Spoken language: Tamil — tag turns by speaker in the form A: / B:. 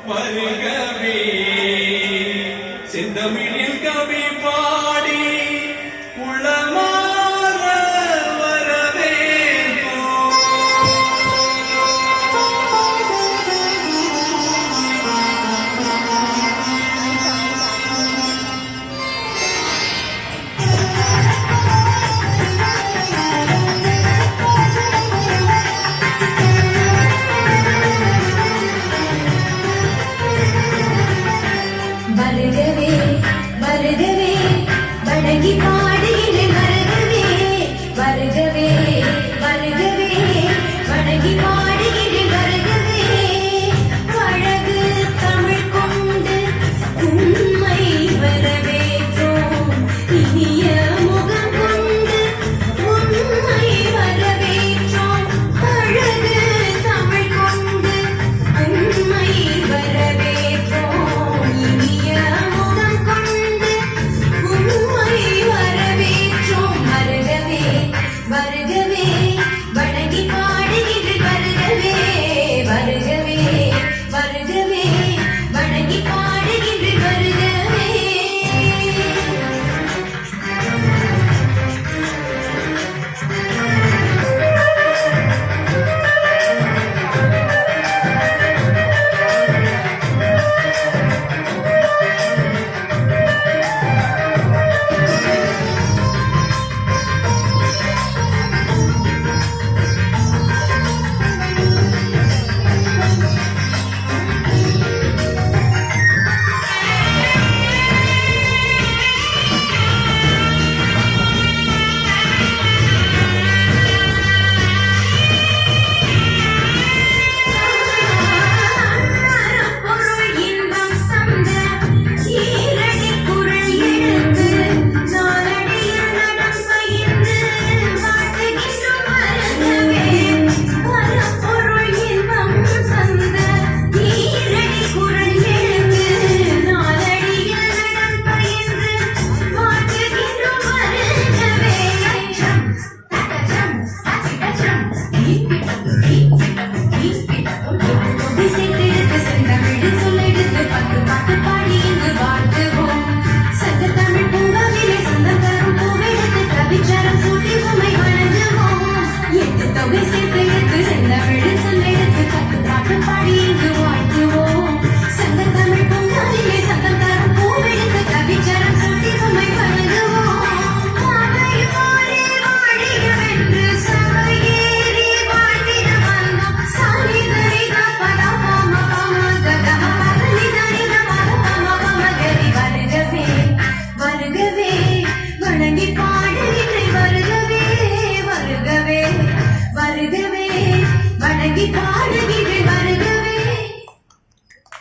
A: வருகவே செந்தமிழில் கவி பாடி உளமாற வரவே
B: வருகவே வருகவே வணங்கி பாடுகிறேன் வருகவே வருகவே வருகவே வணங்கி பாடுகிறேன் வருகவே அழகு தமிழ் கொண்டு உண்மை வரவேற்றோம் இனிய முகம் கொண்டு உண்மை வரவேற்றோம் அழகு தமிழ் கொண்டு உண்மை வரவேற்றோம் இனிய முகம் கொண்டு உண்மை வரவேற்றோம் வருகவே வருகவே வணங்கி பாடுகிறேன் வருகவே வருகவே வருகவே வணங்கி பாடுகிறேன் வருகவே பொருள் இன்பம் தந்த ஈரடி குரல் எடுத்து நாளடியில் நடம் பயின்று வாழ்த்துகின்றோம் வருகவே பொருள் இன்பம் தந்த ஈரடி குரல் எடுத்து நாளடியில் நடம் பயின்று வாழ்த்துகின்றோம் வருகவே திசைத்தெடுத்து செந்தமிழ் சொல்லெடுத்து பத்து பாட்டு பாடி இங்கு வாழ்த்துவோம் சங்க தமிழ் பூங்காவிலே சொந்தம் தரும் பூவெடுத்து கவிச்சாரம் சூட்டி உமை வணங்குவோம் எட்டு தொகை சேர்த்தெடுத்து செந்தமிழ் சொல்லெடுத்து பத்து பாட்டு பாடி இங்கு வாழ்த்துவோம் சங்க தமிழ் பூங்காவிலே சொந்தம் தரும் பூவெடுத்து கவிச்சாரம் சூட்டி உமை வணங்குவோம் அவை போலே வாழியவென்று சபையேறி வாழ்ந்திட வந்தோம் சாலிதரிக பதமம கதம பதனிதரிக பதமம கரி வருகவே வருகவே வணங்கி பாடுகிறேன் வருகவே வருகவே வருகவே வணங்கி பாடுகிறேன்